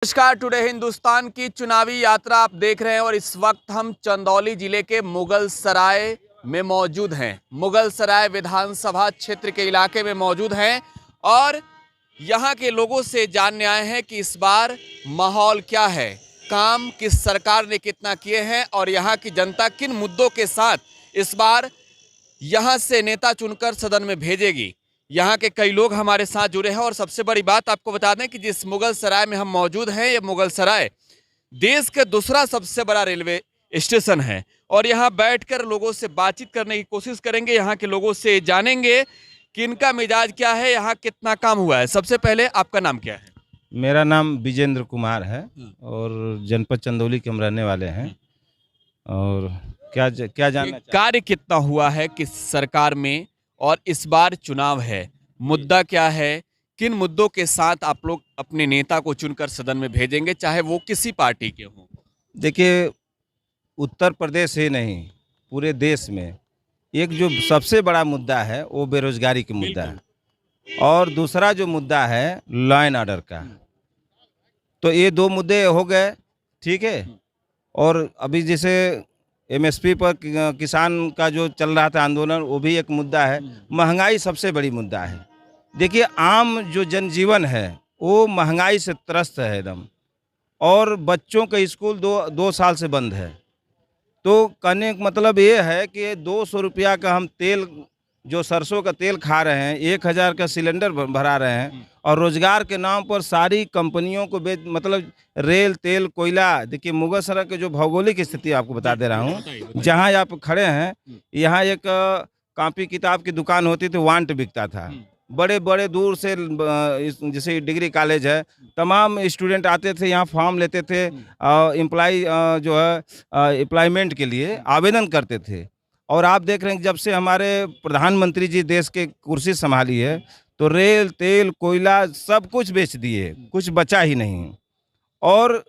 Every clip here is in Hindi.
नमस्कार। टुडे हिंदुस्तान की चुनावी यात्रा आप देख रहे हैं और इस वक्त हम चंदौली जिले के मुगल सराय में मौजूद हैं। मुगल सराय विधानसभा क्षेत्र के इलाके में मौजूद हैं और यहां के लोगों से जानने आए हैं कि इस बार माहौल क्या है, काम किस सरकार ने कितना किए हैं और यहां की जनता किन मुद्दों के साथ इस बार यहां से नेता चुनकर सदन में भेजेगी। यहाँ के कई लोग हमारे साथ जुड़े हैं और सबसे बड़ी बात आपको बता दें कि जिस मुगल सराय में हम मौजूद हैं, ये मुगल सराय देश के दूसरा सबसे बड़ा रेलवे स्टेशन है और यहाँ बैठकर लोगों से बातचीत करने की कोशिश करेंगे। यहाँ के लोगों से जानेंगे कि इनका मिजाज क्या है, यहाँ कितना काम हुआ है। सबसे पहले आपका नाम क्या है? मेरा नाम विजेंद्र कुमार है और जनपद चंदौली के हम रहने वाले हैं। और क्या जानना कार्य कितना हुआ है किस सरकार में और इस बार चुनाव है, मुद्दा क्या है, किन मुद्दों के साथ आप लोग अपने नेता को चुनकर सदन में भेजेंगे, चाहे वो किसी पार्टी के हों? देखिए, उत्तर प्रदेश ही नहीं पूरे देश में एक जो सबसे बड़ा मुद्दा है वो बेरोजगारी का मुद्दा है और दूसरा जो मुद्दा है लॉ एंड ऑर्डर का। तो ये दो मुद्दे हो गए, ठीक है। और अभी जैसे एमएसपी पर किसान का जो चल रहा था आंदोलन, वो भी एक मुद्दा है। महंगाई सबसे बड़ी मुद्दा है। देखिए, आम जो जनजीवन है वो महंगाई से त्रस्त है एकदम, और बच्चों का स्कूल दो साल से बंद है। तो कहने का मतलब ये है कि 200 रुपया का हम तेल, जो सरसों का तेल खा रहे हैं, 1000 का सिलेंडर भरा रहे हैं और रोजगार के नाम पर सारी कंपनियों को मतलब रेल, तेल, कोयला। देखिए, मुगल सराय की जो भौगोलिक स्थिति आपको बता दे रहा हूँ, जहाँ आप खड़े हैं, यहाँ एक कॉपी किताब की दुकान होती थी, वांट बिकता था। बड़े बड़े दूर से जैसे डिग्री कॉलेज है, तमाम स्टूडेंट आते थे, यहाँ फॉर्म लेते थे, एम्प्लॉय जो है एम्प्लॉयमेंट के लिए आवेदन करते थे। और आप देख रहे हैं जब से हमारे प्रधानमंत्री जी देश के कुर्सी संभाली है, तो रेल, तेल, कोयला सब कुछ बेच दिए, कुछ बचा ही नहीं। और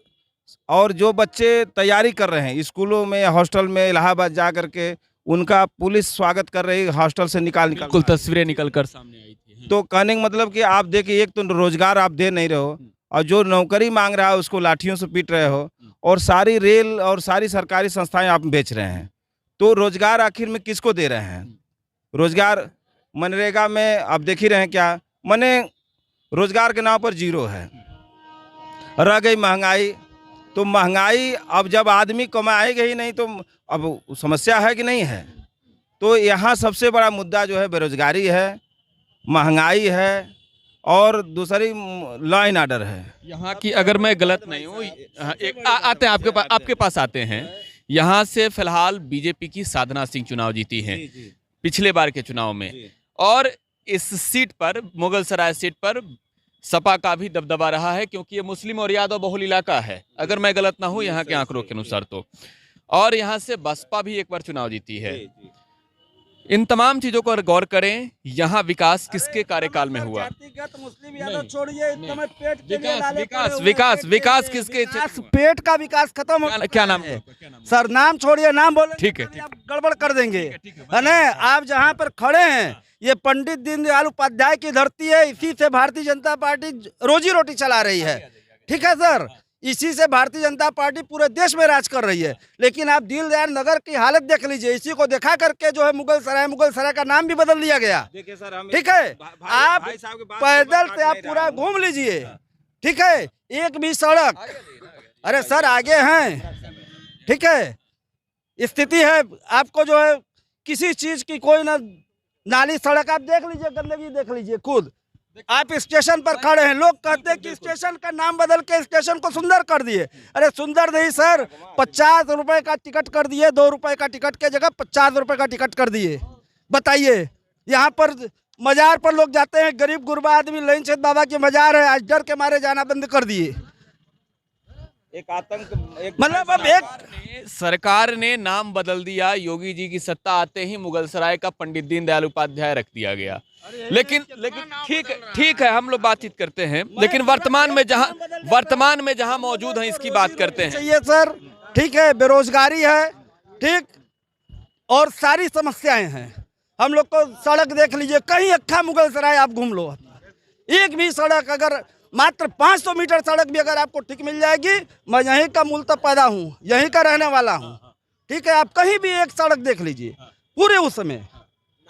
जो बच्चे तैयारी कर रहे हैं स्कूलों में, हॉस्टल में, इलाहाबाद जा करके उनका पुलिस स्वागत कर रही है, हॉस्टल से निकाल कुल तस्वीरें निकल कर सामने आई थी। तो कहने का मतलब कि आप देखिए, एक तो रोजगार आप दे नहीं रहे हो और जो नौकरी मांग रहा है उसको लाठियों से पीट रहे हो, और सारी रेल और सारी सरकारी संस्थाएं आप बेच रहे हैं। तो रोजगार आखिर में किसको दे रहे हैं? रोजगार मनरेगा में आप देख ही रहे हैं क्या, माने रोजगार के नाम पर जीरो है। रह गई महंगाई, तो महंगाई अब जब आदमी कमाएगा ही नहीं तो अब समस्या है कि नहीं है। तो यहाँ सबसे बड़ा मुद्दा जो है बेरोजगारी है, महंगाई है और दूसरी लॉ एंड ऑर्डर है। यहाँ की, अगर मैं गलत नहीं हूँ, आते हैं आपके पास आते हैं। यहाँ से फिलहाल बीजेपी की साधना सिंह चुनाव जीती हैं पिछले बार के चुनाव में, और इस सीट पर, मुगल सराय सीट पर सपा का भी दबदबा रहा है, क्योंकि ये मुस्लिम और यादव बहुल इलाका है, अगर मैं गलत ना हूँ यहाँ के आंकड़ों के अनुसार तो। और यहाँ से बसपा भी एक बार चुनाव जीती है। इन तमाम चीजों पर गौर करें, यहाँ विकास किसके कार्यकाल में हुआ? विकास किसके? पेट का विकास खत्म हो। क्या नाम है सर? नाम छोड़िए, नाम बोले ठीक है, आप गड़बड़ कर देंगे, है ना? आप जहाँ पर खड़े हैं, ये पंडित दीनदयाल उपाध्याय की धरती है। इसी से भारतीय जनता पार्टी रोजी रोटी चला रही है, ठीक है सर? इसी से भारतीय जनता पार्टी पूरे देश में राज कर रही है। लेकिन आप दिलदयाल नगर की हालत देख लीजिए, इसी को देखा करके जो है मुगल सराय का नाम भी बदल दिया गया। देखिए सर, ठीक है, आप पैदल से आप पूरा घूम लीजिए, ठीक है? एक भी सड़क, अरे सर आगे हैं, ठीक है? स्थिति है आपको जो है किसी चीज की कोई ना, नाली सड़क आप देख लीजिए, गंदगी देख लीजिए खुद। आप स्टेशन पर खड़े हैं, लोग कहते हैं कि स्टेशन का नाम बदल के स्टेशन को सुंदर कर दिए। अरे सुंदर नहीं सर, 50 रुपए का टिकट कर दिए, 2 रुपए का टिकट के जगह 50 रुपए का टिकट कर दिए। बताइए, यहाँ पर मजार पर लोग जाते हैं, गरीब गुरबा आदमी, लैनचंद बाबा की मजार है, आज डर के मारे जाना बंद कर दिए। एक आतंक, मतलब अब एक सरकार ने नाम बदल दिया, योगी जी की सत्ता आते ही मुगल सराय का पंडित दीनदयाल उपाध्याय रख दिया गया। लेकिन ठीक है, हम लोग बातचीत करते हैं, लेकिन वर्तमान में जहां मौजूद हैं इसकी बात करते हैं। ये सर ठीक है, बेरोजगारी है, ठीक, और सारी समस्याएं हैं। हम लोग को सड़क देख लीजिए, कहीं अक्खा मुगल सराय आप घूम लो, एक भी सड़क अगर मात्र 500 मीटर सड़क भी अगर आपको ठीक मिल जाएगी, मैं यहीं का मूलतः पैदा हूँ, यहीं का रहने वाला हूँ, ठीक है। आप कहीं भी एक सड़क देख लीजिए पूरे उसमें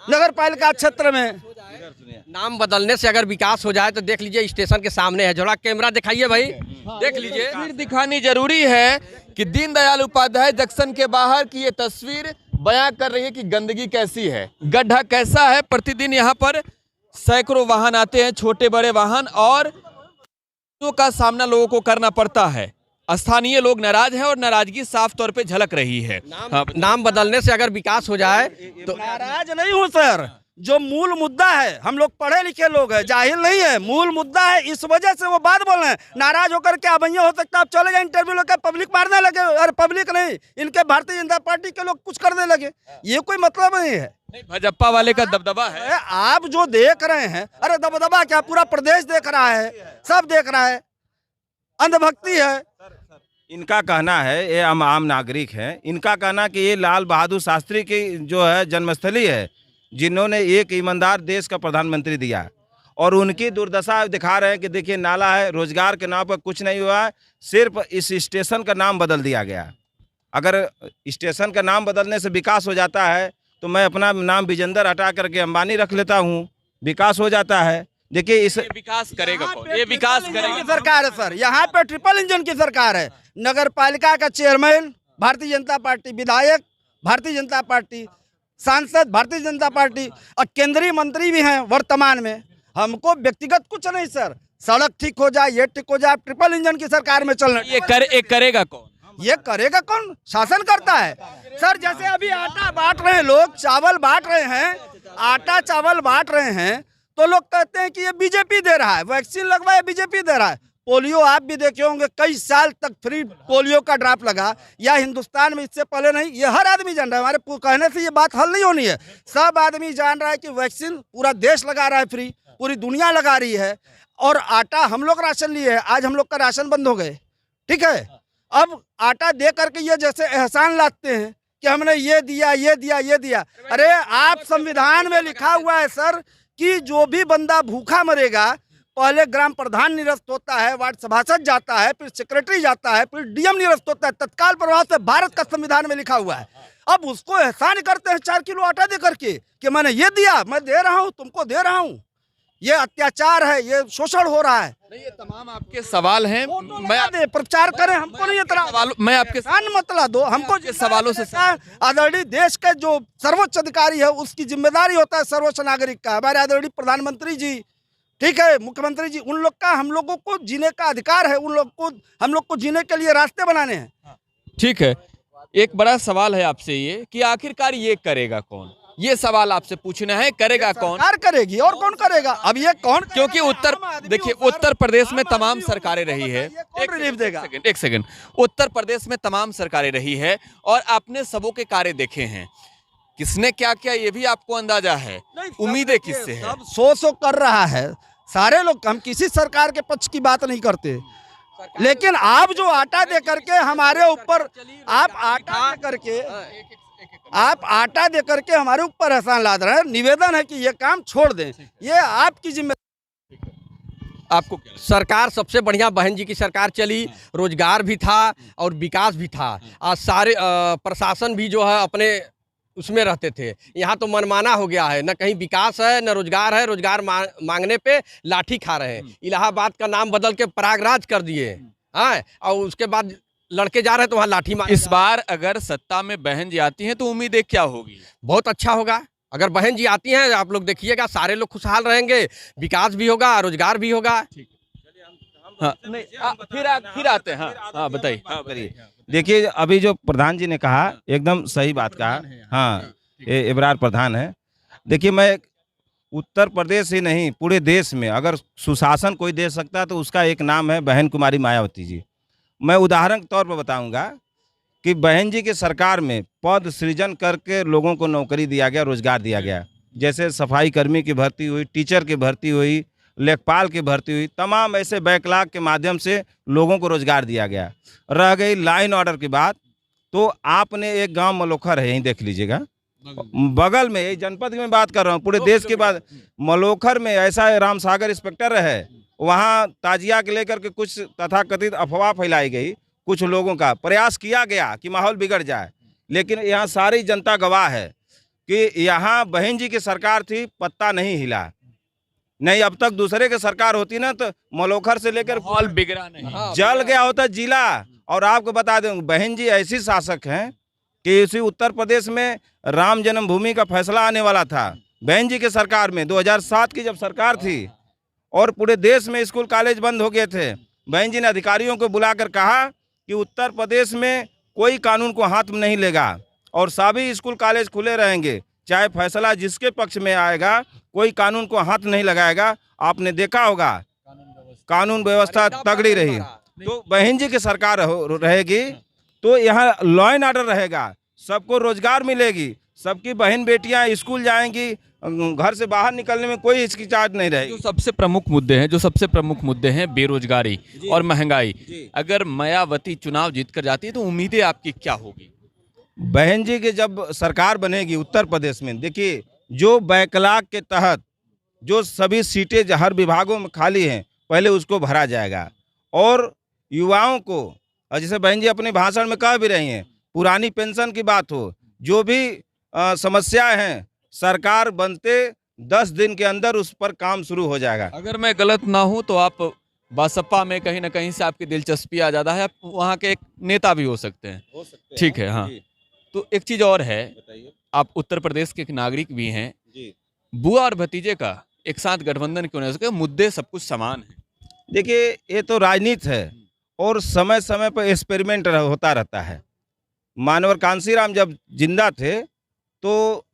नगर पालिका क्षेत्र में। नाम बदलने से अगर विकास हो जाए तो देख लीजिए स्टेशन के सामने है, जोड़ा कैमरा दिखाइए भाई, देख लीजिए। तस्वीर दिखानी जरूरी है कि दीनदयाल उपाध्याय जंक्शन के बाहर की ये तस्वीर बयां कर रही है कि गंदगी कैसी है, गड्ढा कैसा है। प्रतिदिन यहाँ पर सैकड़ों वाहन आते हैं, छोटे बड़े वाहन, और का सामना लोगों को करना पड़ता है। स्थानीय लोग नाराज हैं और नाराजगी साफ तौर पे झलक रही है। नाम बदलने से अगर विकास हो जाए तो नाराज नहीं हूँ सर, जो मूल मुद्दा है, हम लोग पढ़े लिखे लोग हैं, जाहिल नहीं है, मूल मुद्दा है, इस वजह से वो बात बोल रहे हैं। नाराज होकर के अब हो सकता है आप चले जाए इंटरव्यू लेकर पब्लिक मारने लगे, अरे पब्लिक नहीं, इनके भारतीय जनता पार्टी के लोग कुछ करने लगे, ये कोई मतलब नहीं है। भाजपा वाले का दबदबा है। आप जो देख रहे हैं, अरे दबदबा क्या, पूरा प्रदेश देख रहा है, सब देख रहा है, अंधभक्ति है। इनका कहना है, ये आम नागरिक हैं, इनका कहना कि ये लाल बहादुर शास्त्री की जो है जन्मस्थली है, जिन्होंने एक ईमानदार देश का प्रधानमंत्री दिया, और उनकी दुर्दशा दिखा रहे हैं कि देखिए नाला है, रोजगार के नाम पर कुछ नहीं हुआ, सिर्फ इस स्टेशन का नाम बदल दिया गया। अगर स्टेशन का नाम बदलने से विकास हो जाता है तो मैं अपना नाम विजेंदर हटा करके अंबानी रख लेता हूँ, विकास हो जाता है। देखिए इस विकास करेगा कौन? ये विकास करेगी सरकार है सर, यहाँ पे ट्रिपल इंजन की सरकार है। नगर पालिका का चेयरमैन भारतीय जनता पार्टी, विधायक भारतीय जनता पार्टी, सांसद भारतीय जनता पार्टी, और केंद्रीय मंत्री भी हैं वर्तमान में। हमको व्यक्तिगत कुछ नहीं सर, सड़क ठीक हो जाए, ये ठीक हो जाए, ट्रिपल इंजन की सरकार में चलना। ये करेगा कौन? ये करेगा कौन? शासन करता है सर। जैसे अभी आटा बांट रहे हैं लोग, चावल बांट रहे हैं, आटा चावल बांट रहे हैं, तो लोग कहते हैं कि ये बीजेपी दे रहा है, वैक्सीन लगवाए बीजेपी दे रहा है। पोलियो आप भी देखे होंगे, कई साल तक फ्री पोलियो का ड्रॉप लगा, या हिंदुस्तान में इससे पहले नहीं, ये हर आदमी जान रहा है। हमारे कहने से ये बात हल नहीं होनी है, सब आदमी जान रहा है कि वैक्सीन पूरा देश लगा रहा है फ्री, पूरी दुनिया लगा रही है। और आटा हम लोग राशन लिए है, आज हम लोग का राशन बंद हो गए, ठीक है। अब आटा दे करके ये जैसे एहसान लाते हैं कि हमने ये दिया, ये दिया, ये दिया। अरे आप संविधान में लिखा हुआ है सर कि जो भी बंदा भूखा मरेगा, पहले ग्राम प्रधान निरस्त होता है, वार्ड सभासद जाता है, फिर सेक्रेटरी जाता है, फिर डीएम निरस्त होता है, तत्काल प्रभाव से भारत का संविधान में लिखा हुआ है। अब उसको एहसान करते हैं 4 किलो आटा दे करके कि मैंने ये दिया, मैं दे रहा हूँ, तुमको दे रहा हूँ। ये अत्याचार है, ये शोषण हो रहा है। नहीं, ये तमाम आपके सवाल हैं। मैं प्रचार करें, हमको नहीं इतना, मैं आपके मतला दो हमको, सवालों से आदरणीय देश के जो सर्वोच्च अधिकारी है उसकी जिम्मेदारी होता है सर्वोच्च नागरिक का। हमारे आदरणीय प्रधानमंत्री जी, ठीक है, मुख्यमंत्री जी, उन लोग का, हम लोगों को जीने का अधिकार है, उन लोग को, हम लोग को जीने के लिए रास्ते बनाने हैं। ठीक है, एक बड़ा सवाल है आपसे ये कि आखिरकार ये करेगा कौन? ये सवाल आपसे पूछना है, करेगा कौन? सरकार करेगी, और कौन करेगा? अब ये कौन? क्योंकि देखिए उत्तर प्रदेश में तमाम सरकारें रही है। रिलीफ देगा? एक सेकंड, उत्तर प्रदेश में तमाम सरकारें रही है और आपने सबों के कार्य देखे हैं, किसने क्या किया ये भी आपको अंदाजा है। उम्मीदें किससे है? सब सो कर रहा है सारे लोग। हम किसी सरकार के पक्ष की बात नहीं करते, लेकिन आप जो आटा दे करके हमारे ऊपर, आप आटा दे करके हमारे ऊपर एहसान लाद रहे हैं। निवेदन है कि ये काम छोड़ दें, ये आपकी जिम्मेदारी। आपको सरकार सबसे बढ़िया बहन जी की सरकार चली, रोजगार भी था और विकास भी था, और सारे प्रशासन भी जो है अपने उसमें रहते थे। यहाँ तो मनमाना हो गया है, न कहीं विकास है न रोजगार है, रोजगार मांगने पे लाठी खा रहे हैं। इलाहाबाद का नाम बदल के प्रयागराज कर दिए, हाँ, और उसके बाद लड़के जा रहे हैं तो वहाँ लाठी मार। इस बार अगर सत्ता में बहन जी आती हैं तो उम्मीदें क्या होगी? बहुत अच्छा होगा। अगर बहन जी आती हैं, आप लोग देखिएगा, सारे लोग खुशहाल रहेंगे, विकास भी होगा, रोजगार भी होगा। हाँ, नहीं, फिर आते हैं। हाँ, बताइए। हाँ, करिए। देखिए अभी जो प्रधान जी ने कहा एकदम सही बात कहा। हाँ, ये इब्रार प्रधान है। देखिए मैं उत्तर प्रदेश ही नहीं पूरे देश में अगर सुशासन कोई दे सकता है तो उसका एक नाम है बहन कुमारी मायावती जी। मैं उदाहरण के तौर पर बताऊंगा कि बहन जी की सरकार में पद सृजन करके लोगों को नौकरी दिया गया, रोजगार दिया गया। जैसे सफाई कर्मी की भर्ती हुई, टीचर की भर्ती हुई, लेखपाल की भर्ती हुई, तमाम ऐसे बैकलॉग के माध्यम से लोगों को रोजगार दिया गया। रह गई लाइन ऑर्डर की बात, तो आपने एक गांव मलोखर है, यहीं देख लीजिएगा, बगल में, यही जनपद में बात कर रहा हूँ, पूरे देश के बाद मलोखर में ऐसा रामसागर इंस्पेक्टर है, वहाँ ताजिया के लेकर के कुछ तथाकथित अफवाह फैलाई गई, कुछ लोगों का प्रयास किया गया कि माहौल बिगड़ जाए, लेकिन यहाँ सारी जनता गवाह है कि यहाँ बहन जी की सरकार थी, पत्ता नहीं हिला। नहीं अब तक दूसरे की सरकार होती ना तो मलोखर से लेकर माहौल बिगड़ा नहीं। जल गया होता जिला। और आपको बता दें बहन जी ऐसी शासक हैं कि इसी उत्तर प्रदेश में राम जन्मभूमि का फैसला आने वाला था बहन जी की सरकार में, 2007 की जब सरकार थी और पूरे देश में स्कूल कॉलेज बंद हो गए थे। बहन जी ने अधिकारियों को बुलाकर कहा कि उत्तर प्रदेश में कोई कानून को हाथ में नहीं लेगा और सभी स्कूल कॉलेज खुले रहेंगे, चाहे फैसला जिसके पक्ष में आएगा, कोई कानून को हाथ नहीं लगाएगा। आपने देखा होगा कानून व्यवस्था तगड़ी रही। तो बहन जी की सरकार रहेगी तो यहाँ लॉ एंड ऑर्डर रहेगा, सबको रोजगार मिलेगी, सबकी बहन बेटियां स्कूल जाएंगी, घर से बाहर निकलने में कोई हिचकिचाहट नहीं रहेगी। जो सबसे प्रमुख मुद्दे हैं बेरोजगारी और महंगाई। अगर मायावती चुनाव जीतकर जाती है तो उम्मीदें आपकी क्या होगी? बहन जी की जब सरकार बनेगी उत्तर प्रदेश में, देखिए जो बैकलॉग के तहत जो सभी सीटें हर विभागों में खाली हैं पहले उसको भरा जाएगा और युवाओं को, और जैसे बहन जी अपने भाषण में कह भी रही हैं, पुरानी पेंशन की बात हो, जो भी समस्याएं हैं सरकार बनते 10 दिन के अंदर उस पर काम शुरू हो जाएगा। अगर मैं गलत ना हूं तो आप बसपा में कहीं ना कहीं से आपकी दिलचस्पी आ जाता है, आप वहाँ के एक नेता भी हो सकते हैं। ठीक है, हाँ। तो एक चीज़ और है, आप उत्तर प्रदेश के एक नागरिक भी हैं, बुआ और भतीजे का एक साथ गठबंधन क्यों नहीं हो सके? मुद्दे सब कुछ समान है। देखिए ये तो राजनीति है और समय समय पर एक्सपेरिमेंट होता रहता है। मानवर कांसीराम जब जिंदा थे तो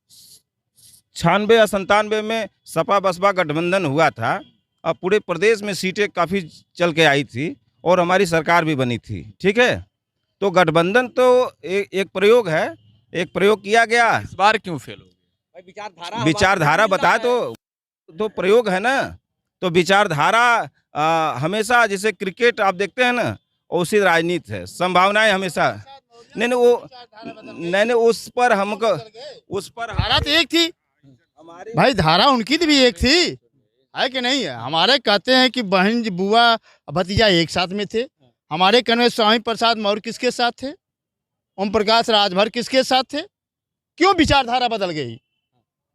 96 या 97 में सपा बसपा गठबंधन हुआ था और पूरे प्रदेश में सीटें काफ़ी चल के आई थी और हमारी सरकार भी बनी थी। ठीक है, तो गठबंधन तो एक प्रयोग है, एक प्रयोग किया गया। इस बार क्यों फेल हो गया? विचारधारा बताए तो प्रयोग है ना। तो विचारधारा हमेशा, जैसे क्रिकेट आप देखते हैं ना, उसी राजनीति है, संभावनाएं हमेशा नहीं उस पर हमको धारा तो एक थी भाई, धारा उनकी भी एक थी, है कि नहीं? हमारे कहते हैं कि बहन बुआ भतीजा एक साथ में थे। हमारे कहने स्वामी प्रसाद मौर्य किसके साथ थे? ओम प्रकाश राजभर किसके साथ थे? क्यों विचारधारा बदल गई?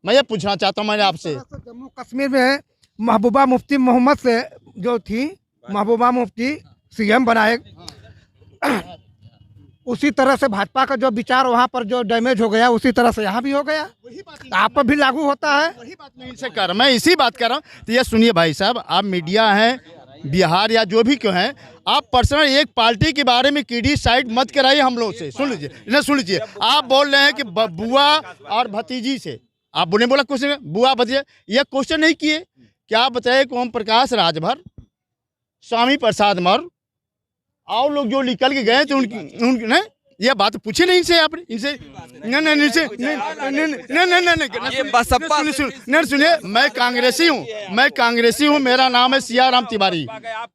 मैं ये पूछना चाहता हूँ मैंने आपसे। जम्मू कश्मीर में महबूबा मुफ्ती मोहम्मद से जो थी, महबूबा मुफ्ती सीएम बनाए, उसी तरह से भाजपा का जो विचार वहाँ पर जो डैमेज हो गया उसी तरह से यहाँ भी हो गया, आप पर भी लागू होता है। वही बात मैं इनसे कर रहा हूँ, मैं इसी बात कर रहा हूँ। तो ये सुनिए भाई साहब, आप मीडिया हैं, बिहार या जो भी क्यों हैं, आप पर्सनल एक पार्टी के बारे में क्रिटिसाइड मत कराइए हम लोग से। सुन लीजिए, आप बोल रहे हैं कि बुआ और भतीजी से, आप बोले बोला क्वेश्चन बुआ भतीजा, ये क्वेश्चन नहीं किए। क्या बताए कि ओम प्रकाश राजभर, स्वामी प्रसाद मौर्य और लोग जो निकल के गए थे उनकी नहीं, ये बात पूछे नहीं इनसे, आपने इनसे नहीं सुनिए। मैं कांग्रेसी हूँ, मेरा नाम है सियाराम तिवारी।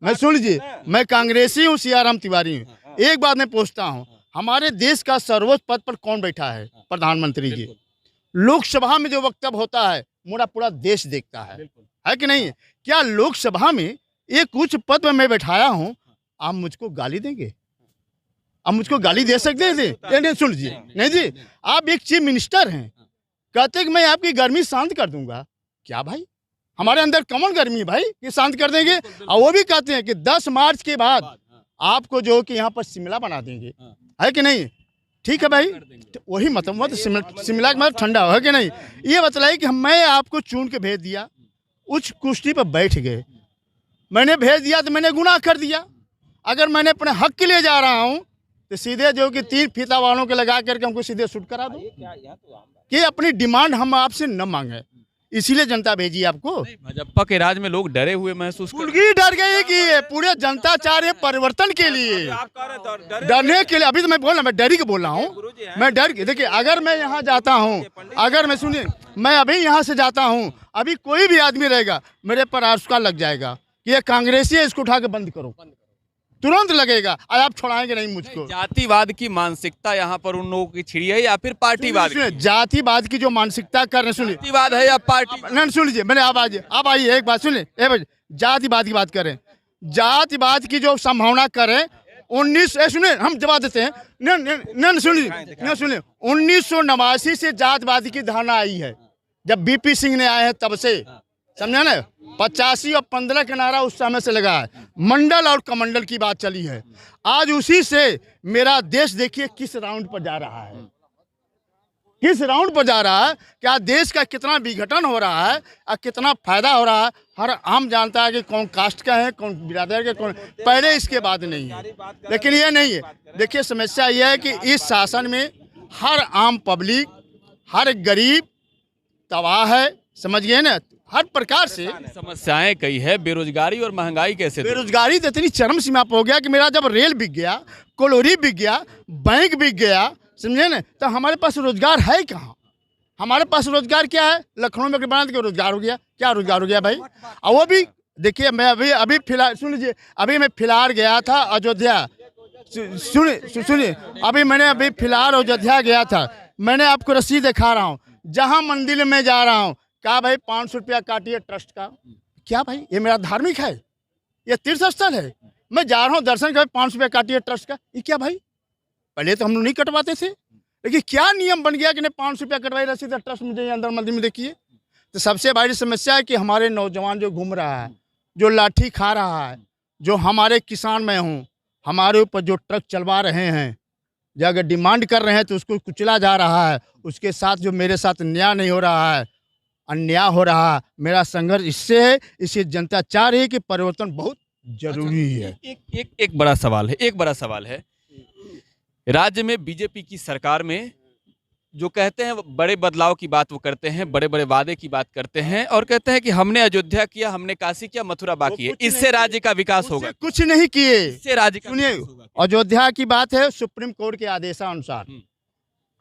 मैं सुन लीजिए, मैं कांग्रेसी हूँ, सियाराम तिवारी हूँ। एक बात मैं पूछता हूँ, हमारे देश का सर्वोच्च पद पर कौन बैठा है? प्रधानमंत्री जी। लोकसभा में जो वक्तव्य होता है पूरा देश देखता है कि नहीं? क्या लोकसभा में एक उच्च पद पर मैं बैठाया हूँ, आप मुझको गाली देंगे? आप मुझको गाली दे सकते हैं? नहीं सुन लीजिए, नहीं जी, आप एक चीफ मिनिस्टर हैं, कहते कि मैं आपकी गर्मी शांत कर दूंगा। क्या भाई, हमारे अंदर कौन गर्मी है भाई कि शांत कर देंगे? और वो भी कहते हैं कि 10 मार्च के बाद आपको जो कि यहाँ पर शिमला बना देंगे, है कि नहीं? ठीक है भाई, वही मतलब शिमला का मतलब ठंडा है कि नहीं? ये बतलाइए कि मैं आपको चुन के भेज दिया, उच्च कुर्सी पर बैठ गए, मैंने भेज दिया तो मैंने गुनाह कर दिया। अगर मैंने अपने हक के लिए जा रहा हूँ तो सीधे जो कि 3 फीता वालों के लगा करके हमको सीधे शूट करा दो कि अपनी डिमांड हम आपसे न मांगे। इसीलिए जनता भेजी आपको। भाजपा के राज में लोग डरे हुए महसूस कर, उनकी डर गई कि पूरे जनता चाह रही है परिवर्तन के लिए, डरने के लिए। अभी तो मैं बोल रहा, मैं डरी के बोल रहा हूँ, मैं डर के। देखिए, अगर मैं यहाँ जाता हूँ, अगर मैं सुनिए, मैं अभी यहाँ से जाता हूँ, अभी कोई भी आदमी रहेगा मेरे पर आशुका लग जाएगा कि ये कांग्रेसी है, इसको उठा के बंद करो, तुरंत लगेगा, और आप छोड़ाएंगे नहीं मुझको। जातिवाद की मानसिकता यहाँ पर उन लोगों की छिड़ी है या फिर पार्टीवाद? जातिवाद की जो मानसिकता कर रहे, सुनिए, जातिवाद है या पार्टी? नहीं सुन लीजिए, मैंने आप आइए एक बात सुनिए, जातिवाद की बात करें, जातिवाद की जो संभावना करें 19 सुनिए हम जवाब देते हैं। न सुनिए 1989 से जातिवाद की धारणा आई है, जब बीपी सिंह ने आए हैं तब से, समझा ना। 85 और 15 का नारा उस समय से लगा है, मंडल और कमंडल की बात चली है। आज उसी से मेरा देश देखिए किस राउंड पर जा रहा है, किस राउंड पर जा रहा है। क्या देश का कितना विघटन हो रहा है और कितना फायदा हो रहा है। हर आम जानता है कि कौन कास्ट का है, कौन बिरादर का, कौन पहले इसके बाद नहीं है। लेकिन ये नहीं है। देखिए समस्या यह है कि इस शासन में हर आम पब्लिक, हर गरीब तबाह है, समझिए ना, हर प्रकार से समस्याएं कई है, बेरोजगारी और महंगाई कैसे दूर? बेरोजगारी तो इतनी चरम सीमा पर हो गया कि मेरा जब रेल बिक गया, कलोरी बिक गया, बैंक बिक गया, समझे ना, तो हमारे पास रोजगार है कहाँ। हमारे पास रोजगार क्या है? लखनऊ में बना के रोजगार हो गया। क्या रोजगार हो गया भाई? और वो भी देखिए, मैं अभी फिलहाल सुन लीजिए, अभी मैं फिलहाल गया था अयोध्या। सुनिए अभी मैंने फिलहाल अयोध्या गया था। मैंने आपको रसीद दिखा रहा हूँ, जहाँ मंदिर में जा रहा हूँ, कहा भाई 500 रुपया काटिए ट्रस्ट का। क्या भाई, ये मेरा धार्मिक है, ये तीर्थ स्थल है, मैं जा रहा हूँ दर्शन कर, 500 रुपया काटिए ट्रस्ट का। ये क्या भाई? पहले तो हम लोग नहीं कटवाते थे, लेकिन क्या नियम बन गया कि नहीं 500 रुपया कटवाई रसीद ट्रस्ट में जाइए अंदर मंदिर में देखिए। तो सबसे बड़ी समस्या है कि हमारे नौजवान जो घूम रहा है, जो लाठी खा रहा है, जो हमारे किसान में हूँ, हमारे ऊपर जो ट्रक चलवा रहे हैं, जो अगर डिमांड कर रहे हैं तो उसको कुचला जा रहा है। उसके साथ जो मेरे साथ न्याय नहीं हो रहा है, अन्याय हो रहा है। मेरा संघर्ष इससे है, इससे जनता चाह रही है कि परिवर्तन बहुत जरूरी है। एक बड़ा सवाल है, एक बड़ा सवाल है, राज्य में बीजेपी की सरकार में जो कहते हैं बड़े बदलाव की बात वो करते हैं, बड़े बड़े वादे की बात करते हैं और कहते हैं कि हमने अयोध्या किया, हमने काशी किया, मथुरा बाकी है, इससे राज्य का विकास होगा। कुछ नहीं किए, इससे राज्य का सुनिए, विकास होगा। अयोध्या की बात है, सुप्रीम कोर्ट के आदेशानुसार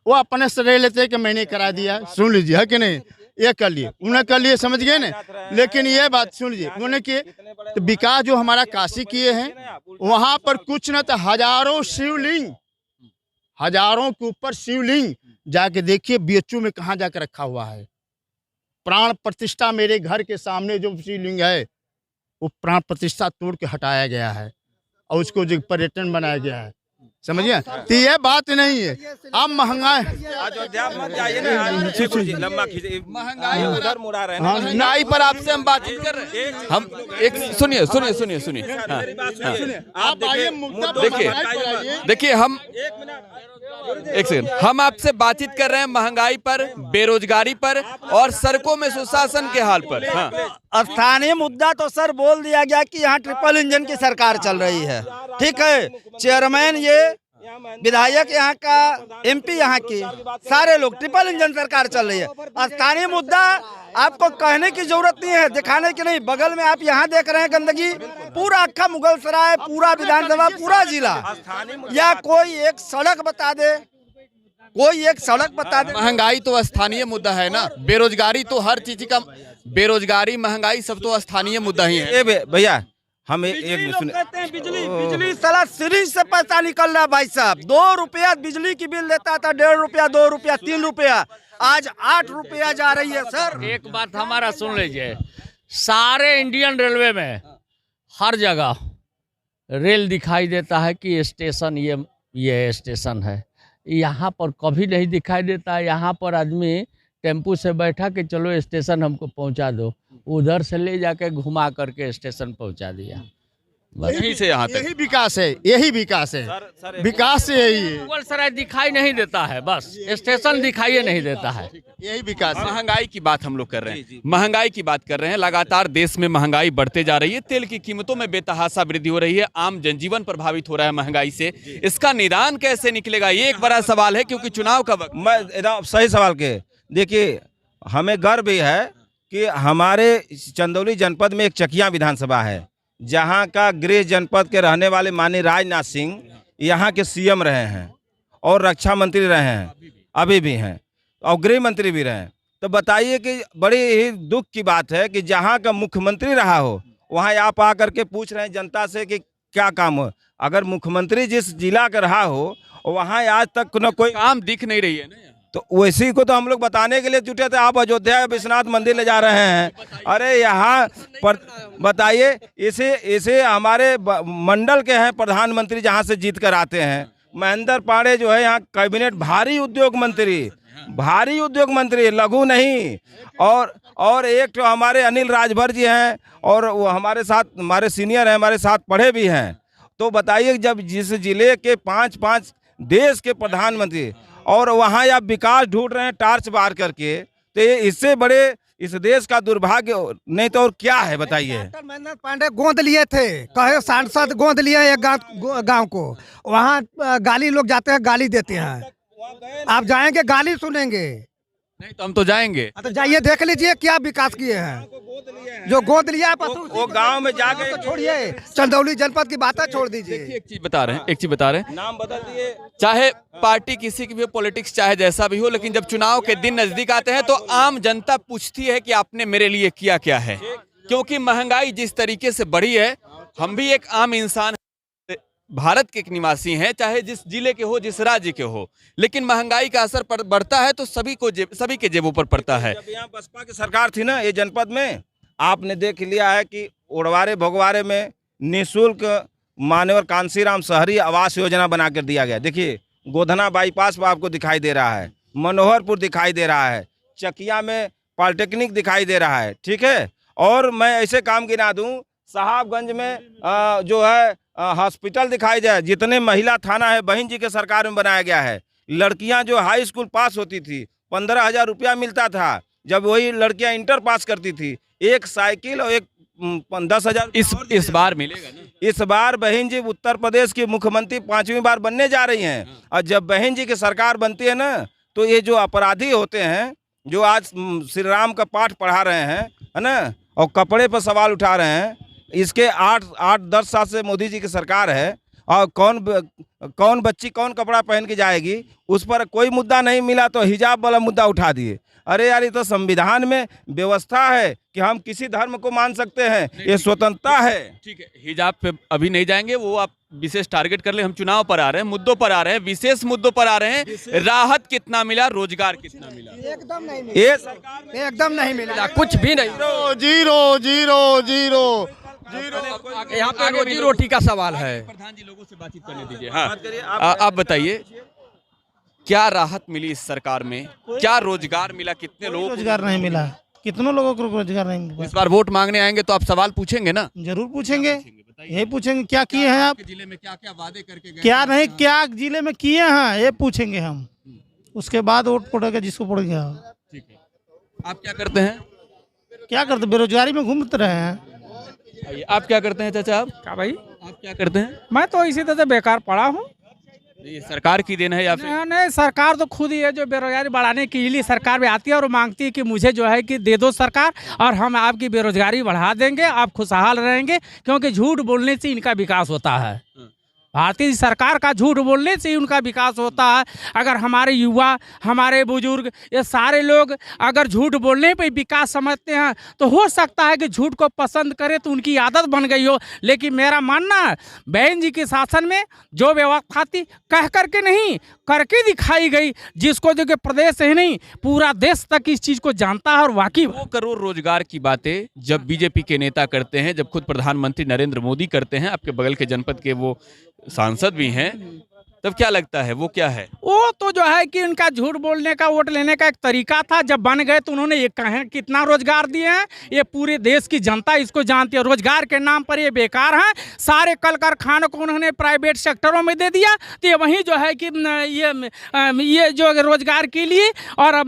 वो अपने से रह लेते हैं कि मैंने करा दिया। सुन लीजिए, है कि नहीं, ये कर लिए, उन्हें कर लिए, समझ गए ना। लेकिन ये बात सुन लीजिए, उन्होंने किए तो विकास जो हमारा काशी किए हैं, वहां पर कुछ न तो हजारों शिवलिंग, हजारों के ऊपर शिवलिंग, जाके देखिए बीएचयू में कहाँ जाकर रखा हुआ है। प्राण प्रतिष्ठा मेरे घर के सामने जो शिवलिंग है, वो प्राण प्रतिष्ठा तोड़ के हटाया गया है और उसको जो पर्यटन बनाया गया है, समझिए। तो ये बात नहीं है। अब महंगाई, महंगाई पर आपसे हम बातचीत कर रहे हैं। हम एक सुनिए आप आइए, मुद्दा पर देखिए, महंगाई पर आइए। देखिए हम एक सेकंड, हम आपसे बातचीत कर रहे हैं महंगाई पर, बेरोजगारी पर और सड़कों में सुशासन के हाल पर। हाँ। स्थानीय मुद्दा तो सर बोल दिया गया कि यहाँ ट्रिपल इंजन की सरकार चल रही है, ठीक है। चेयरमैन, ये विधायक यहाँ का, एमपी यहाँ की, सारे लोग ट्रिपल इंजन सरकार चल रही है। स्थानीय मुद्दा आपको कहने की जरूरत नहीं है, दिखाने की नहीं। बगल में आप यहाँ देख रहे हैं गंदगी, पूरा अक्खा मुगल सराय, पूरा विधानसभा, पूरा जिला। या कोई एक सड़क बता दे, कोई एक सड़क बता दे। महंगाई तो स्थानीय मुद्दा है ना, बेरोजगारी तो हर चीज का, बेरोजगारी महंगाई सब तो स्थानीय मुद्दा ही है। भैया हम बिजली लोग कहते हैं, बिजली साला सिरिंज से पैसा निकल रहा है भाई साहब। 2 रुपया बिजली की बिल देता था, 1.5 रुपया, 2 रुपया, 3 रुपया, आज 8 रुपया जा रही है सर। एक बात हमारा सुन लीजिए, सारे इंडियन रेलवे में हर जगह रेल दिखाई देता है कि स्टेशन ये स्टेशन है। यहाँ पर कभी नहीं दिखाई देता। यहाँ पर आदमी टेम्पू से बैठा के चलो स्टेशन हमको पहुँचा दो, उधर से ले जाके घुमा करके स्टेशन पहुँचा दिया। यहीं से यहाँ तक यही विकास है, यही विकास है, विकास से यही है, मुगल सराय दिखाई नहीं देता है, बस स्टेशन दिखाई नहीं देता है। यही विकास है। महंगाई की बात हम लोग कर रहे हैं, महंगाई की बात कर रहे हैं। लगातार देश में महंगाई बढ़ते जा रही है, तेल की कीमतों में बेतहाशा वृद्धि हो रही है, आम जनजीवन प्रभावित हो रहा है महंगाई से। इसका निदान कैसे निकलेगा, ये एक बड़ा सवाल है, क्योंकि चुनाव का वक्त। मैं एकदम सही सवाल के, देखिए हमें गर्व भी है कि हमारे चंदौली जनपद में एक चकिया विधानसभा है, जहां का गृह जनपद के रहने वाले माननीय राजनाथ सिंह यहां के सीएम रहे हैं और रक्षा मंत्री रहे हैं, अभी भी हैं, और गृह मंत्री भी रहे हैं। तो बताइए कि बड़ी ही दुख की बात है कि जहां का मुख्यमंत्री रहा हो, वहां आप आकर के पूछ रहे हैं जनता से कि क्या काम हो। अगर मुख्यमंत्री जिस जिला का रहा हो, वहां आज तक न कोई काम दिख नहीं रही है ना। तो वैसी को तो हम लोग बताने के लिए जुटे थे। आप अयोध्या विश्वनाथ मंदिर ले जा रहे हैं, अरे यहाँ पर बताइए, इसे हमारे मंडल के हैं प्रधानमंत्री, जहाँ से जीत कर आते हैं। महेंद्र पांडे जो है यहाँ कैबिनेट भारी उद्योग मंत्री, लघु नहीं। और एक तो हमारे अनिल राजभर जी हैं, और वो हमारे साथ, हमारे सीनियर हैं, हमारे साथ पढ़े भी हैं। तो बताइए, जब जिस जिले के 5 देश के प्रधानमंत्री, और वहाँ आप विकास ढूंढ रहे हैं टार्च बार करके, तो ये इससे बड़े इस देश का दुर्भाग्य नहीं तो और क्या है बताइए। डॉक्टर महेंद्र पांडे गोद लिए थे, कहे सांसद गोद लिए एक गांव को, वहाँ गाली लोग जाते हैं, गाली देते हैं। आप जाएंगे गाली सुनेंगे? नहीं तो हम तो जाएंगे। तो जाइए देख लीजिए क्या विकास किए हैं। जो गोद लिया है वो गांव में जाके छोड़िए, चंदौली जनपद की बातें छोड़ दीजिए। एक चीज बता रहे हैं, नाम बदल दिए। चाहे पार्टी किसी की भी पॉलिटिक्स चाहे जैसा भी हो, लेकिन जब चुनाव के दिन नजदीक आते हैं तो आम जनता पूछती है कि आपने मेरे लिए किया क्या है। क्योंकि महंगाई जिस तरीके से बढ़ी है, हम भी एक आम इंसान, भारत के एक निवासी हैं, चाहे जिस जिले के हो, जिस राज्य के हो, लेकिन महंगाई का असर बढ़ता है तो सभी के जेबों पर पड़ता है। जब यहाँ बसपा की सरकार थी ना, ये जनपद में, आपने देख लिया है कि उड़वारे भगवारे में निःशुल्क मान्यवर कांसीराम शहरी आवास योजना बना कर दिया गया। देखिए, गोधना बाईपास पर आपको दिखाई दे रहा है, मनोहरपुर दिखाई दे रहा है, चकिया में पॉलिटेक्निक दिखाई दे रहा है, ठीक है। और मैं ऐसे काम गिना दूं, साहबगंज में जो है हॉस्पिटल दिखाई जाए। जितने महिला थाना है बहन जी के सरकार में बनाया गया है। लड़कियां जो हाई स्कूल पास होती थी 15,000 रुपया मिलता था, जब वही लड़कियां इंटर पास करती थी, एक साइकिल और एक 10,000 इस बार मिलेगा ना। इस बार बहन जी उत्तर प्रदेश की मुख्यमंत्री 5वीं बार बनने जा रही हैं। और जब बहन जी की सरकार बनती है ना, तो ये जो अपराधी होते हैं, जो आज श्री राम का पाठ पढ़ा रहे हैं, है ना, और कपड़े पर सवाल उठा रहे हैं, इसके 8-10 साल से मोदी जी की सरकार है, और कौन बच्ची कौन कपड़ा पहन के जाएगी, उस पर कोई मुद्दा नहीं मिला तो हिजाब वाला मुद्दा उठा दिए। अरे यार, ये तो संविधान में व्यवस्था है कि हम किसी धर्म को मान सकते हैं, ये स्वतंत्रता है। ठीक है, हिजाब पे अभी नहीं जाएंगे, वो आप विशेष टारगेट कर ले। हम चुनाव पर आ रहे हैं, मुद्दों पर आ रहे हैं, विशेष मुद्दों पर आ रहे हैं। राहत कितना मिला, रोजगार कितना मिला? एकदम नहीं मिला, ये सरकार एकदम नहीं मिला, कुछ भी नहीं। जीरो। यहाँ पे रोजी रोटी का सवाल है। प्रधान जी, लोगों से बातचीत करने दीजिए। हाँ, आप बताइए, क्या राहत मिली इस सरकार में? क्या रोजगार मिला? कितने लोगों को रोजगार नहीं मिला? कितनों लोगों को रोजगार नहीं मिला? इस बार वोट मांगने आएंगे तो आप सवाल पूछेंगे ना? जरूर पूछेंगे, यही पूछेंगे क्या किए हैं आप, जिले में क्या क्या वादे करके गए, क्या नहीं, क्या जिले में किए हैं, ये पूछेंगे हम। उसके बाद वोट पड़ेगा जिसको पड़ेगा। ठीक है, आप क्या करते हैं? क्या करते, बेरोजगारी में घूमते रहे हैं। आप क्या करते हैं चाचा? आप क्या भाई? आप क्या करते हैं? मैं तो इसी तरह से बेकार पड़ा हूँ। ये सरकार की देन है या फिर? नहीं, सरकार तो खुद ही है, जो बेरोजगारी बढ़ाने के लिए सरकार में आती है और मांगती है कि मुझे जो है कि दे दो सरकार, और हम आपकी बेरोजगारी बढ़ा देंगे, आप खुशहाल रहेंगे। क्योंकि झूठ बोलने से इनका विकास होता है। भारतीय सरकार का झूठ बोलने से ही उनका विकास होता है। अगर हमारे युवा, हमारे बुजुर्ग, ये सारे लोग अगर झूठ बोलने पे विकास समझते हैं, तो हो सकता है कि झूठ को पसंद करें तो उनकी आदत बन गई हो। लेकिन मेरा मानना है, बहन जी के शासन में जो व्यवस्था थी, कह करके नहीं, करके दिखाई गई, जिसको जो कि प्रदेश ही नहीं पूरा देश तक इस चीज़ को जानता है। और वाकई 2 करोड़ रोजगार की बातें जब बीजेपी के नेता करते हैं, जब खुद प्रधानमंत्री नरेंद्र मोदी करते हैं, आपके बगल के जनपद के वो सांसद भी हैं, तब क्या लगता है वो क्या है? वो तो जो है कि उनका झूठ बोलने का, वोट लेने का एक तरीका था। जब बन गए तो उन्होंने ये कहें कितना रोजगार दिए हैं, ये पूरे देश की जनता इसको जानती है। रोजगार के नाम पर ये बेकार हैं। सारे कल कारखानों को उन्होंने प्राइवेट सेक्टरों में दे दिया, तो ये वहीं जो है कि ये जो रोजगार के लिए और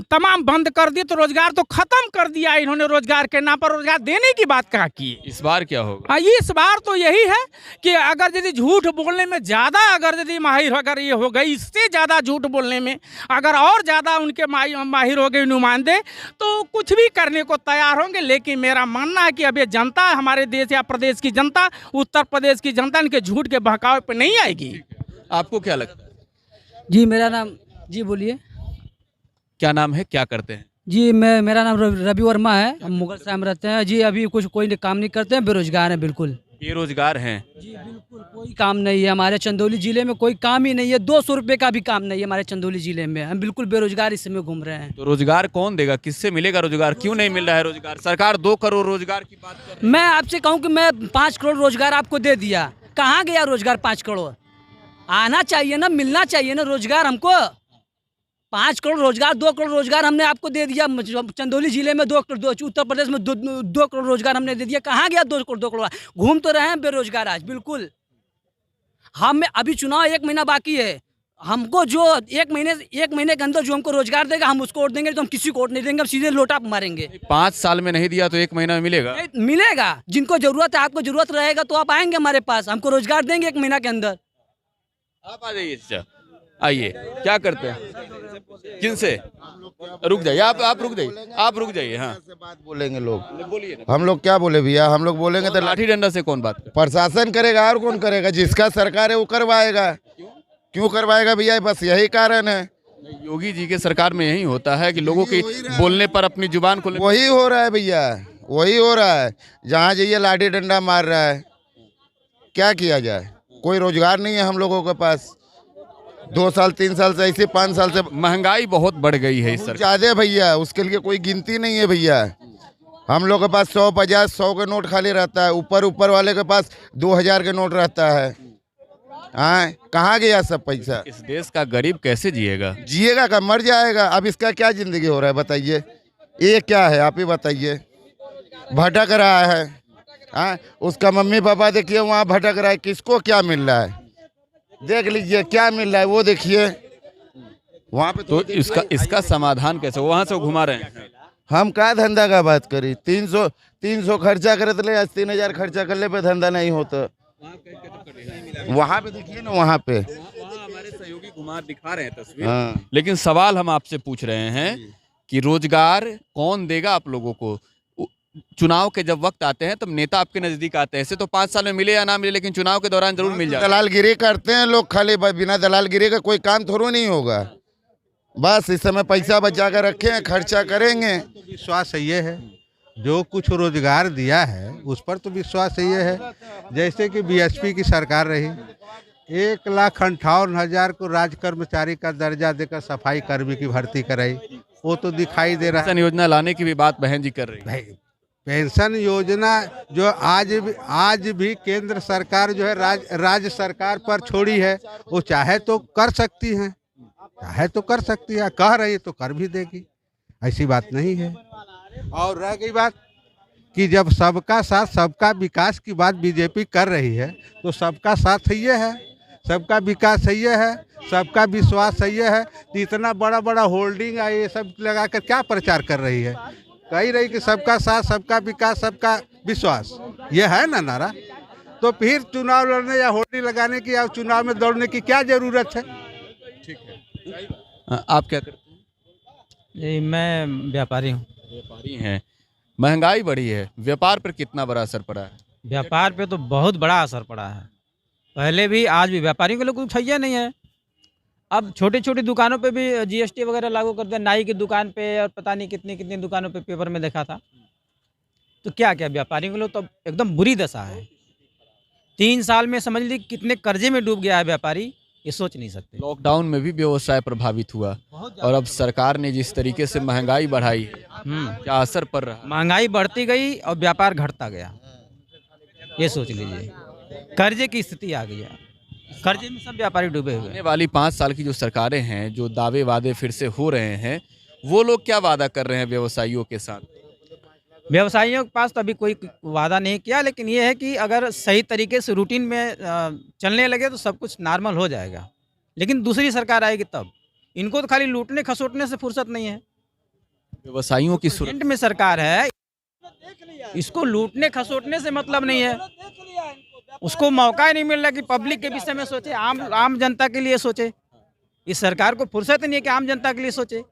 तमाम बंद कर दिए, तो रोजगार तो खत्म कर दिया इन्होंने। रोजगार के नाम पर रोजगार देने की बात कहाँ की? इस बार क्या होगा? इस बार तो यही है कि अगर यदि झूठ बोलने में ज़्यादा अगर यदि माहिर अगर ये हो गई, इससे ज़्यादा झूठ बोलने में अगर और ज़्यादा उनके माहिर हो गए नुमाइंदे, तो कुछ भी करने को तैयार होंगे। लेकिन मेरा मानना है कि अब ये जनता, हमारे देश या प्रदेश की जनता, उत्तर प्रदेश की जनता इनके झूठ के बहकावे पे नहीं आएगी। आपको क्या लगता है? जी मेरा नाम, जी बोलिए, क्या नाम है, क्या करते हैं? जी मेरा नाम रवि वर्मा है। हम मुगल सराय में रहते हैं जी। अभी कोई काम नहीं करते हैं, बेरोजगार हैं बिल्कुल। बेरोजगार हैं। जी बिल्कुल कोई काम नहीं है हमारे चंदौली जिले में, कोई काम ही नहीं है। 200 रुपये का भी काम नहीं है हमारे चंदौली जिले में। हम बिल्कुल बेरोजगार इस समय घूम रहे हैं। तो रोजगार कौन देगा, किससे मिलेगा रोजगार, क्यों नहीं मिल रहा है रोजगार? सरकार 2 करोड़ रोजगार की बात कर रही है। मैं आपसे कहूँ कि मैं 5 करोड़ रोजगार आपको दे दिया, कहाँ गया रोजगार? 5 करोड़ आना चाहिए ना, मिलना चाहिए ना रोजगार हमको। 5 करोड़ रोजगार, 2 करोड़ रोजगार हमने आपको दे दिया। चंदौली जिले में 2 करोड़, उत्तर प्रदेश में 2 करोड़ रोजगार हमने दे दिया। कहाँ गया 2 करोड़? घूम तो रहे हैं बेरोजगार आज। बिल्कुल हम अभी चुनाव 1 महीना बाकी है, हमको जो 1 महीने के अंदर जो हमको रोजगार देगा हम उसको वोट देंगे, तो हम किसी को वोट नहीं देंगे, हम सीधे लोटा मारेंगे। 5 साल में नहीं दिया तो 1 महीना में मिलेगा? मिलेगा, जिनको जरूरत है, आपको जरूरत रहेगा तो आप आएंगे हमारे पास, हमको रोजगार देंगे 1 महीना के अंदर। आप आ जाइए, आइए। क्या करते हैं, किनसे? रुक जाइए, आप रुक जाइए, आप रुक जाइए। हाँ बात बोलेंगे लोग, बोलिए ना। हम लोग क्या बोले भैया? हम लोग बोलेंगे तो लाठी डंडा से कौन बात करे? प्रशासन करेगा और कौन करेगा? जिसका सरकार है वो करवाएगा। क्यों करवाएगा भैया? बस यही कारण है। योगी जी के सरकार में यही होता है कि लोगों के बोलने पर अपनी जुबान को वही हो रहा है भैया, वही हो रहा है। जहाँ जाइए लाठी डंडा मार रहा है। क्या किया जाए? कोई रोजगार नहीं है हम लोगों के पास। 2 साल 3 साल से ऐसे 5 साल से महंगाई बहुत बढ़ गई है इस सरकार। ज्यादा भैया, उसके लिए कोई गिनती नहीं है भैया। हम लोग के पास 100 50 100 का नोट खाली रहता है, ऊपर वाले के पास 2000 का नोट रहता है। हाँ, कहाँ गया सब पैसा? इस देश का गरीब कैसे जिएगा? जिएगा का मर जाएगा। अब इसका क्या जिंदगी हो रहा है बताइए? ये क्या है आप ही बताइए? भटक रहा है। हाँ, उसका मम्मी पापा देखिए वहाँ भटक रहा है, किसको क्या मिल रहा है देख लीजिए, क्या मिल रहा है वो देखिए वहाँ पे। तो इसका समाधान कैसे? वहाँ से घुमा रहे हैं। हम का धंधा का बात करी? 300 खर्चा करे तो ले, 3000 खर्चा कर ले पे धंधा नहीं होता। वहाँ पे देखिए ना, वहाँ पे हमारे सहयोगी कुमार दिखा रहे हैं तस्वीर। हाँ। लेकिन सवाल हम आपसे पूछ रहे हैं कि रोजगार कौन देगा आप लोगों को? चुनाव के जब वक्त आते हैं तब नेता आपके नजदीक आते हैं। ऐसे तो 5 साल में मिले या ना मिले, लेकिन चुनाव के दौरान जरूर मिल जाए। दलालगिरी करते हैं लोग खाली, बिना दलालगिरी का कोई काम थोड़ा नहीं होगा। बस इस समय पैसा बचा कर रखे हैं, खर्चा करेंगे। विश्वास ये है जो कुछ रोजगार दिया है उस पर तो विश्वास ये है। जैसे कि बीएसपी की सरकार रही, 1,58,000 को राज्य कर्मचारी का दर्जा देकर सफाई कर्मी की भर्ती कराई, वो तो दिखाई दे रहा है। पेंशन योजना लाने की भी बात बहन जी कर रही है। पेंशन योजना जो आज भी केंद्र सरकार जो है राज्य सरकार पर छोड़ी है, वो चाहे तो कर सकती है, कह रही है तो कर भी देगी, ऐसी बात नहीं है। और रह गई बात कि जब सबका साथ सबका विकास की बात बीजेपी कर रही है, तो सबका साथ ये है, सबका विकास ये है, सबका विश्वास ये है। तो इतना बड़ा बड़ा होल्डिंग ये सब लगाकर क्या प्रचार कर रही है? कही रही कि सबका साथ सबका विकास सबका विश्वास, ये है ना नारा। तो फिर चुनाव लड़ने या होल्डिंग लगाने की या चुनाव में दौड़ने की क्या जरूरत है? ठीक है। आप क्या करते हैं? जी मैं व्यापारी हूँ। व्यापारी हैं। महंगाई बढ़ी है, व्यापार पर कितना बड़ा असर पड़ा है? व्यापार पे तो बहुत बड़ा असर पड़ा है। पहले भी आज भी व्यापारियों के लिए कुछ छैया नहीं है। अब छोटी छोटी दुकानों पे भी जीएसटी वगैरह लागू कर दिया। नाई की दुकान पे और पता नहीं कितनी कितनी दुकानों पे पेपर में देखा था। तो क्या क्या व्यापारियों के लिए तो एकदम बुरी दशा है। 3 साल में समझ लीजिए कितने कर्जे में डूब गया है व्यापारी, ये सोच नहीं सकते। लॉकडाउन में भी व्यवसाय प्रभावित हुआ और अब सरकार ने जिस तरीके से महंगाई बढ़ाई, क्या असर पड़ रहा? महंगाई बढ़ती गई और व्यापार घटता गया, ये सोच लीजिए। कर्जे की स्थिति आ गई है, कर्जे में सब व्यापारी डूबे हुए हैं। आने वाली 5 साल की जो सरकारें हैं, जो दावे वादे फिर से हो रहे हैं, वो लोग क्या वादा कर रहे हैं व्यवसायियों के साथ? व्यवसायियों के पास तो अभी कोई वादा नहीं किया, लेकिन ये है कि अगर सही तरीके से रूटीन में चलने लगे तो सब कुछ नॉर्मल हो जाएगा। लेकिन दूसरी सरकार आएगी तब। इनको तो खाली लूटने खसोटने से फुर्सत नहीं है। व्यवसायियों की सुरक्षा में सरकार है, इसको लूटने खसोटने से मतलब नहीं है। उसको मौका ही नहीं मिल रहा कि पब्लिक के विषय में सोचे, आम जनता के लिए सोचे। इस सरकार को फुर्सत नहीं है कि आम जनता के लिए सोचे।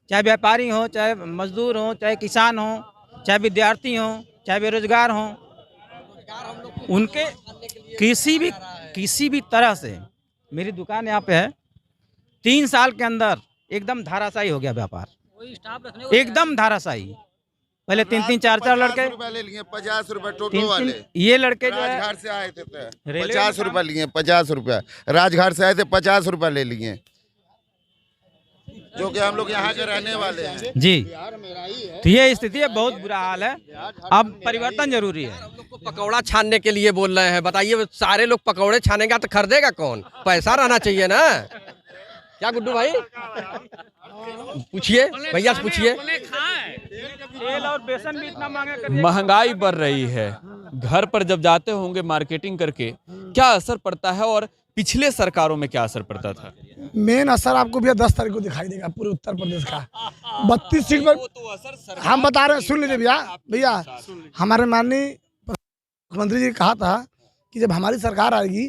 चाहे व्यापारी हो, चाहे मजदूर हो, चाहे किसान हो, चाहे विद्यार्थी हो, चाहे बेरोजगार हो, उनके किसी भी तरह से। मेरी दुकान यहाँ पे है, 3 साल के अंदर एकदम धाराशायी हो गया व्यापार, एकदम धाराशायी। पहले 3-3 4-4 लड़के 50 रुपए ले लिए, 50 रुपए टोटो वाले। ये लड़के जो है राजघाट से आए थे रेलवे 50 रुपए लिए, 50 रुपया राजघाट से आए थे, 50 रुपए ले लिए, जो कि हम लोग यहाँ के रहने वाले हैं जी। तो ये स्थिति है, बहुत बुरा हाल है, अब परिवर्तन जरूरी है। हम लोग को पकौड़ा छानने के लिए बोल रहे हैं, बताइए सारे लोग पकौड़े छानेगा तो खरीदेगा कौन? पैसा रहना चाहिए ना। क्या गुड्डू भाई पूछिए, भैया से पूछिए। तेल और बेसन भी इतना महंगा महंगाई बढ़ रही है, घर पर जब जाते होंगे मार्केटिंग करके, क्या असर पड़ता है और पिछले सरकारों में क्या असर पड़ता था? मेन असर आपको भैया 10 तारीख को दिखाई देगा पूरे उत्तर प्रदेश का। 32 सीट पर हम बता रहे हैं, सुन लीजिए भैया हमारे माननीय मुख्यमंत्री जी ने कहा था कि जब हमारी सरकार आएगी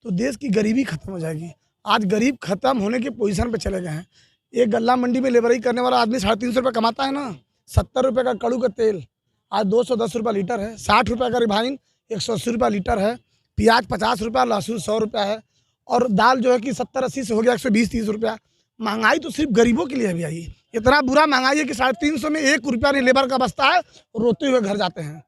तो देश की गरीबी खत्म हो जाएगी। आज गरीब खत्म होने की पोजीशन पे चले गए हैं। एक गल्ला मंडी में लेबराई करने वाला आदमी 350 रुपये कमाता है ना, 70 रुपये का कड़ू का तेल आज 210 रुपये लीटर है, 60 रुपये का रिफाइन 180 रुपये लीटर है, प्याज 50 रुपये, लहसुन 100 रुपया है, और दाल जो है कि 70-80 से हो गया 120-30 रुपया। महंगाई तो सिर्फ गरीबों के लिए है भैया। ये इतना बुरा महंगाई है कि 350 में 1 रुपया नहीं लेबर का बचता है, रोते हुए घर जाते हैं।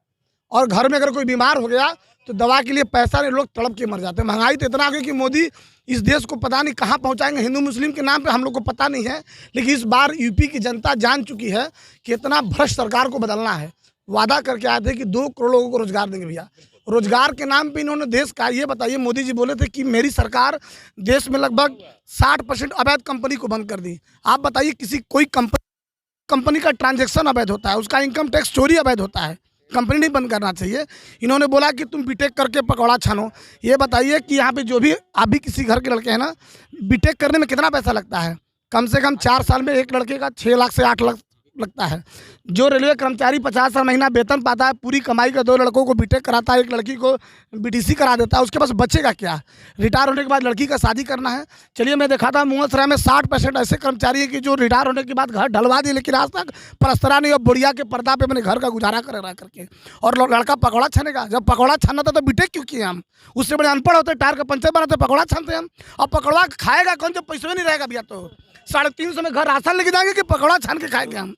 और घर में अगर कोई बीमार हो गया तो दवा के लिए पैसा नहीं, लोग तड़प के मर जाते हैं। महंगाई तो इतना हो गई कि मोदी इस देश को पता नहीं कहाँ पहुँचाएंगे। हिंदू मुस्लिम के नाम पे हम लोग को पता नहीं है, लेकिन इस बार यूपी की जनता जान चुकी है कि इतना भ्रष्ट सरकार को बदलना है। वादा करके आए थे कि 2 करोड़ लोगों को रोजगार देंगे भैया। रोजगार के नाम पे इन्होंने देश का, ये बताइए, मोदी जी बोले थे कि मेरी सरकार देश में लगभग 60% अवैध कंपनी को बंद कर दी। आप बताइए, किसी कोई कंपनी का ट्रांजैक्शन अवैध होता है, उसका इनकम टैक्स चोरी अवैध होता है, कंपनी नहीं बंद करना चाहिए। इन्होंने बोला कि तुम बीटेक करके पकौड़ा छानो। ये बताइए कि यहाँ पे जो भी आप भी किसी घर के लड़के हैं ना, बीटेक करने में कितना पैसा लगता है? कम से कम 4 साल में एक लड़के का 6 लाख से 8 लाख लगता है। जो रेलवे कर्मचारी 50 महीना वेतन पाता है, पूरी कमाई का 2 लड़कों को बीटेक कराता है, एक लड़की को बीटीसी करा देता है, उसके पास बचेगा क्या? रिटायर होने के बाद लड़की का शादी करना है। चलिए, मैं देखा था मुगलसराय में 60% ऐसे कर्मचारी हैं कि जो रिटायर होने के बाद घर ढलवा दिए, लेकिन आज तक पलस्तरा नहीं और बुढ़िया के पर्दा पे अपने घर का गुजारा कर रहा करके। और लड़का पकौड़ा छानेगा। जब पकौड़ा छानना था तो बीटेक क्यों किए हम? उससे बड़े अनपढ़ होते, टायर का पंचर बनाते, पकौड़ा छानते हम। और पकौड़ा खाएगा कौन जब पैसे नहीं रहेगा भैया? तो 350 में घर राशन लेके जाएंगे कि पकौड़ा छान के खाएंगे हम?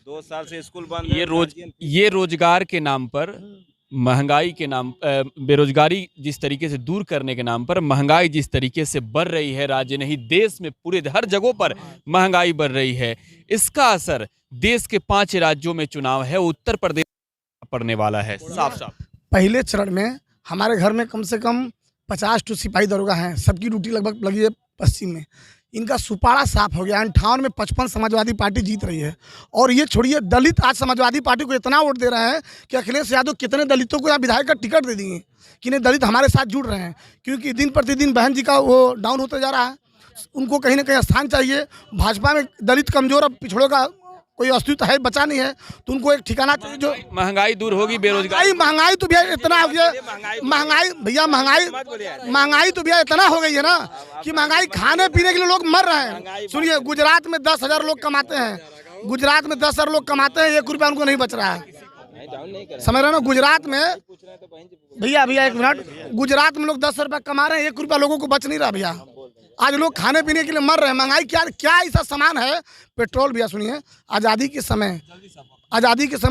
2 साल से स्कूल बंद। ये रोजगार के नाम पर, महंगाई के नाम, बेरोजगारी जिस तरीके से दूर करने के नाम पर महंगाई जिस तरीके से बढ़ रही है, राज्य नहीं देश में पूरे हर जगहों पर महंगाई बढ़ रही है। इसका असर देश के 5 राज्यों में चुनाव है, उत्तर प्रदेश पड़ने वाला है साफ साफ। पहले चरण में हमारे घर में कम से कम 50 तो सिपाही दरोगा हैं, सबकी ड्यूटी लगभग लगी है पश्चिम में। इनका सुपाड़ा साफ हो गया। 58 में 55 समाजवादी पार्टी जीत रही है। और ये छोड़िए, दलित आज समाजवादी पार्टी को इतना वोट दे रहे हैं कि अखिलेश यादव कितने दलितों को यहाँ विधायक का टिकट दे दिए कि नहीं, दलित हमारे साथ जुड़ रहे हैं। क्योंकि दिन प्रतिदिन बहन जी का वो डाउन होता जा रहा है, उनको कहीं ना कहीं स्थान चाहिए। भाजपा में दलित कमजोर, अब पिछड़ों का कोई अस्तित्व है, बचा नहीं है, तो उनको एक ठिकाना चाहिए। जो महंगाई दूर होगी, बेरोजगारी, महंगाई तो भैया इतना हो गया, महंगाई तो भैया इतना हो गई है ना कि महंगाई खाने पीने के लिए लोग मर रहे हैं। सुनिए, गुजरात में 10,000 लोग कमाते हैं, गुजरात में 10,000 लोग कमाते हैं, 1 रुपया उनको नहीं बच रहा है। समझ रहे ना? गुजरात में भैया 1 मिनट, गुजरात में लोग 10 रुपया कमा रहे हैं, 1 रुपया लोगों को बच नहीं रहा भैया। आज लोग खाने पीने के लिए मर रहे हैं। महंगाई क्या ऐसा सामान है? पेट्रोल भैया सुनिए, आज़ादी के समय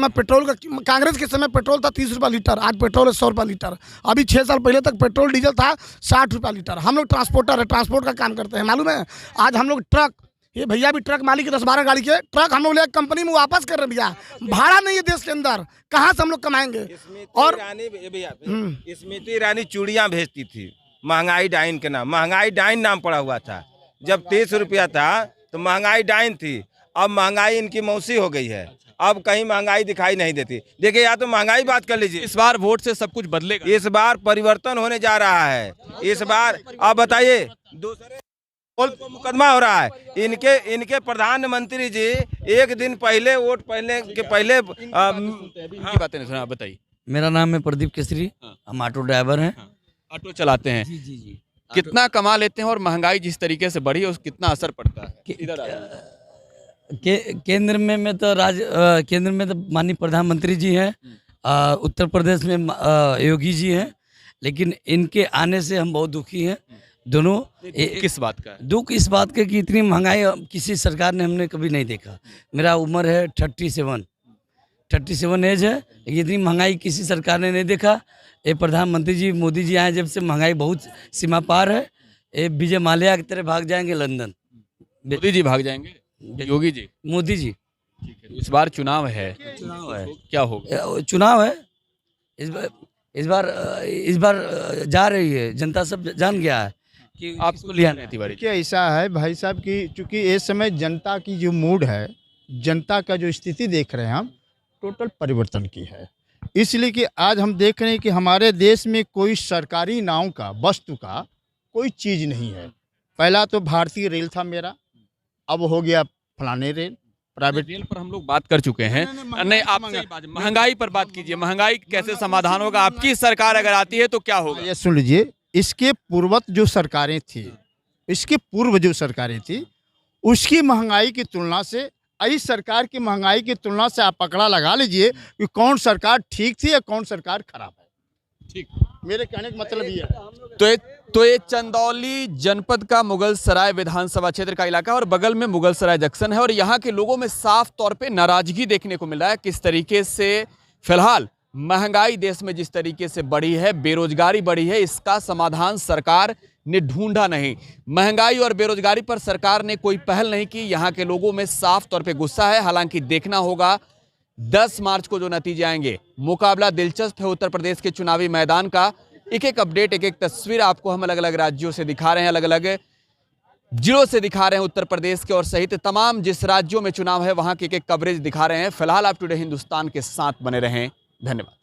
पेट्रोल का, कांग्रेस के समय पेट्रोल था 30 रुपये लीटर, आज पेट्रोल है 100 रुपये लीटर। अभी 6 साल पहले तक पेट्रोल डीजल था 60 रुपये लीटर। हम लोग ट्रांसपोर्टर है, ट्रांसपोर्ट का काम करते हैं, मालूम है? आज हम लोग ट्रक, ये भैया भी ट्रक मालिक है, 10-12 गाड़ी के ट्रक हम लोग ले कंपनी में वापस कर रहे हैं भैया। भाड़ा नहीं है देश के अंदर, कहाँ से हम लोग कमाएंगे? और स्मृति ईरानी चूड़ियाँ भेजती थी महंगाई डाइन के नाम, महंगाई डाइन नाम पड़ा हुआ था। जब 30 रुपया था तो महंगाई डाइन थी, अब महंगाई इनकी मौसी हो गई है। अब कहीं महंगाई दिखाई नहीं देती। देखिए, या तो महंगाई बात कर लीजिए, इस बार वोट से सब कुछ बदलेगा। इस बार परिवर्तन होने जा रहा है। इस बार आप बताइए, दूसरे मुकदमा हो रहा है। इनके प्रधानमंत्री जी 1 दिन पहले वोट पहले के पहले बातें सुना। आप बताइए। मेरा नाम है प्रदीप केसरी, हम ऑटो ड्राइवर हैं। ऑटो चलाते हैं? जी। कितना कमा लेते हैं और महंगाई जिस तरीके से बढ़ी है, उस कितना असर पड़ता है? केंद्र में तो माननीय प्रधानमंत्री जी हैं, उत्तर प्रदेश में योगी जी हैं, लेकिन इनके आने से हम बहुत दुखी हैं दोनों। किस बात का? दुख इस बात का कि इतनी महंगाई किसी सरकार ने हमने कभी नहीं देखा। मेरा उम्र है 37, 37 एज है। इतनी महंगाई किसी सरकार ने नहीं देखा। ये प्रधानमंत्री जी मोदी जी आए जब से महंगाई बहुत सीमा पार है। ये विजय माल्या की तरह भाग जाएंगे लंदन। मोदी जी भाग जाएंगे, योगी जी? मोदी जी। ठीक है, इस बार चुनाव है, चुनाव है, क्या होगा? चुनाव है इस बार जा रही है जनता, सब जान गया है कि आपको लिया नहीं तिवारी जी? क्या ऐसा है भाई साहब कि चूंकि इस समय जनता की जो मूड है, जनता का जो स्थिति देख रहे हैं हम, टोटल परिवर्तन की है। इसलिए कि आज हम देख रहे हैं कि हमारे देश में कोई सरकारी नाव का, वस्तु का कोई चीज़ नहीं है। पहला तो भारतीय रेल था मेरा, अब हो गया फलाने रेल, प्राइवेट रेल पर हम लोग बात कर चुके हैं। नहीं, आप महंगाई पर बात कीजिए। महंगाई कैसे समाधान होगा? आपकी सरकार अगर आती है तो क्या होगा? ये सुन लीजिए, इसके पूर्वत जो सरकारें थी, इसके पूर्व जो सरकारें थी, उसकी महंगाई की तुलना से, इस सरकार की महंगाई की तुलना से आप पकड़ा लगा लीजिए कि कौन सरकार ठीक थी या कौन सरकार खराब है। ठीक, मेरे कहने का मतलब ये है। तो ये चंदौली जनपद का मुगल सराय विधानसभा क्षेत्र का इलाका और बगल में मुगल सराय जंक्शन है और यहाँ के लोगों में साफ तौर पे नाराजगी देखने को मिल रहा है। किस तरीके से फिलहाल महंगाई देश में जिस तरीके से बढ़ी है, बेरोजगारी बढ़ी है, इसका समाधान सरकार ने ढूंढा नहीं। महंगाई और बेरोजगारी पर सरकार ने कोई पहल नहीं की। यहाँ के लोगों में साफ तौर पे गुस्सा है। हालांकि देखना होगा 10 मार्च को जो नतीजे आएंगे। मुकाबला दिलचस्प है उत्तर प्रदेश के चुनावी मैदान का। एक एक अपडेट, एक एक तस्वीर आपको हम अलग अलग राज्यों से दिखा रहे हैं, अलग अलग जिलों से दिखा रहे हैं उत्तर प्रदेश के और सहित तमाम जिस राज्यों में चुनाव है वहां की एक एक कवरेज दिखा रहे हैं। फिलहाल आप टुडे हिंदुस्तान के साथ बने रहें। धन्यवाद।